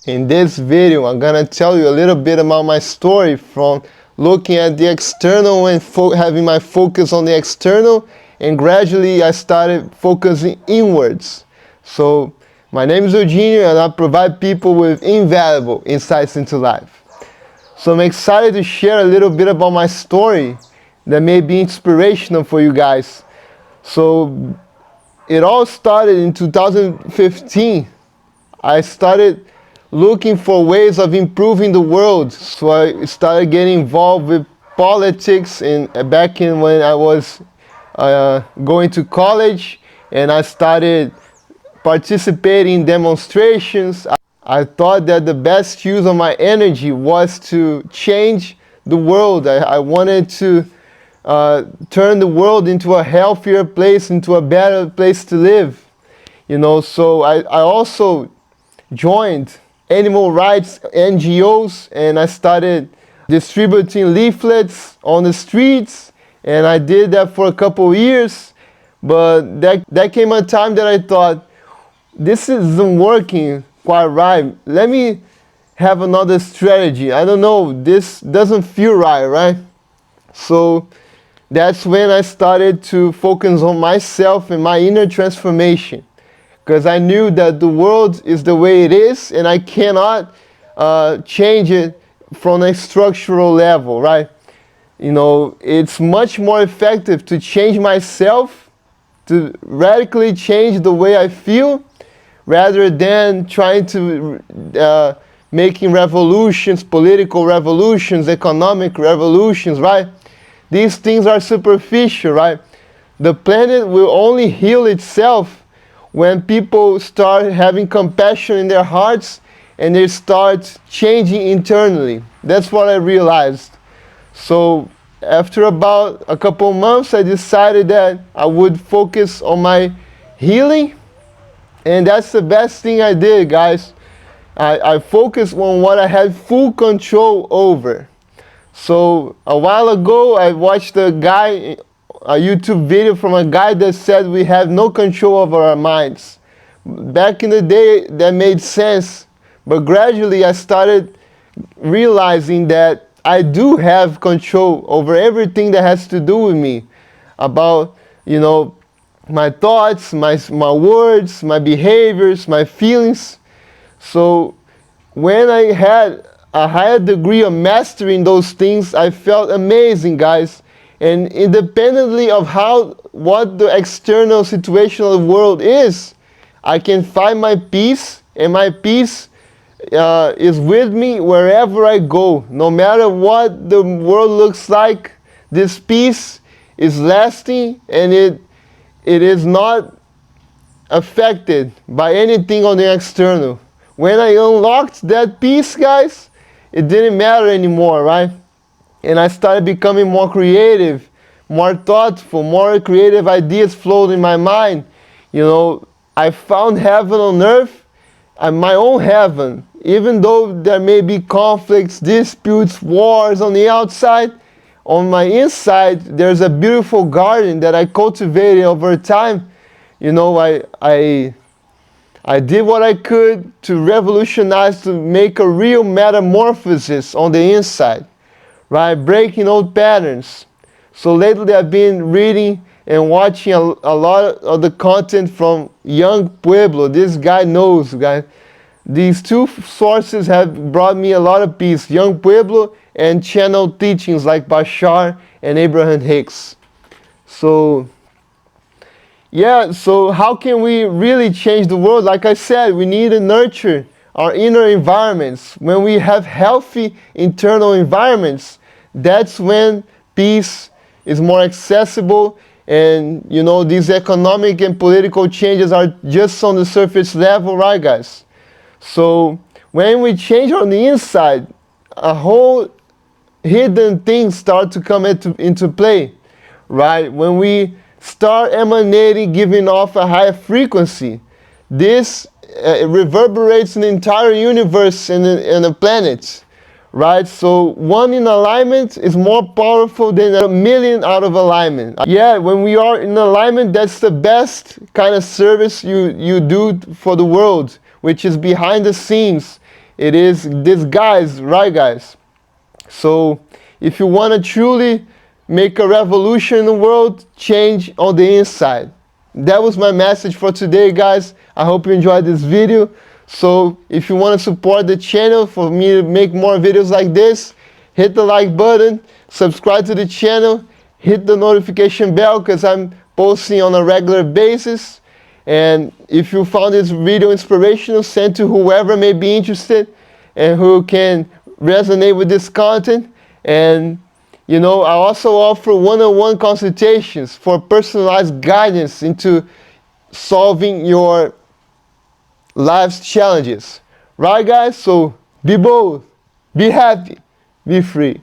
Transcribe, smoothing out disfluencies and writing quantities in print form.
In this video, I'm gonna tell you a little bit about my story from looking at the external and having my focus on the external, and gradually I started focusing inwards. So my name is Eugenio and I provide people with invaluable insights into life. So I'm excited to share a little bit about my story that may be inspirational for you guys. So it all started in 2015. I started looking for ways of improving the world. So I started getting involved with politics back in when I was going to college, and I started participating in demonstrations. I thought that the best use of my energy was to change the world. I wanted to turn the world into a healthier place, into a better place to live. You know, so I also joined animal rights NGOs, and I started distributing leaflets on the streets, and I did that for a couple years. But that came a time that I thought, this isn't working quite right. Let me have another strategy. I don't know, this doesn't feel right? So that's when I started to focus on myself and my inner transformation, because I knew that the world is the way it is and I cannot change it from a structural level, right? You know, it's much more effective to change myself, to radically change the way I feel, rather than trying to making revolutions, political revolutions, economic revolutions, right? These things are superficial, right? The planet will only heal itself when people start having compassion in their hearts and they start changing internally. That's what I realized. So after about a couple months, I decided that I would focus on my healing, and that's the best thing I did, guys. I focused on what I had full control over. So a while ago, I watched a YouTube video from a guy that said we have no control over our minds. Back in the day, that made sense, but gradually I started realizing that I do have control over everything that has to do with me, about, you know, my thoughts, my words, my behaviors, my feelings. So when I had a higher degree of mastering those things, I felt amazing, guys. And independently of what the external situation of the world is, I can find my peace, and my peace is with me wherever I go. No matter what the world looks like, this peace is lasting, and it is not affected by anything on the external. When I unlocked that peace, guys, it didn't matter anymore, right? And I started becoming more creative, more thoughtful, more creative ideas flowed in my mind. You know, I found heaven on earth, my own heaven. Even though there may be conflicts, disputes, wars on the outside, on my inside, there's a beautiful garden that I cultivated over time. You know, I did what I could to revolutionize, to make a real metamorphosis on the inside, right? Breaking old patterns. So lately I've been reading and watching a lot of the content from Yung Pueblo. This guy knows, guys. These two sources have brought me a lot of peace. Yung Pueblo and channel teachings like Bashar and Abraham Hicks. So yeah, so how can we really change the world? Like I said, we need to nurture our inner environments. When we have healthy internal environments, that's when peace is more accessible. And, you know, these economic and political changes are just on the surface level, right, guys? So when we change on the inside, a whole hidden things start to come into play, right? When we start emanating, giving off a higher frequency, this reverberates in the entire universe and the planet, right? So one in alignment is more powerful than a million out of alignment. Yeah, when we are in alignment, that's the best kind of service you do for the world, which is behind the scenes, It is this guys, right guys? So if you want to truly make a revolution in the world, change on the inside. That was my message for today, guys. I hope you enjoyed this video. So if you want to support the channel for me to make more videos like this, hit the like button, subscribe to the channel, hit the notification bell because I'm posting on a regular basis. And if you found this video inspirational, send to whoever may be interested and who can resonate with this content. And you know, I also offer one-on-one consultations for personalized guidance into solving your life's challenges. Right guys? So be bold, be happy, be free.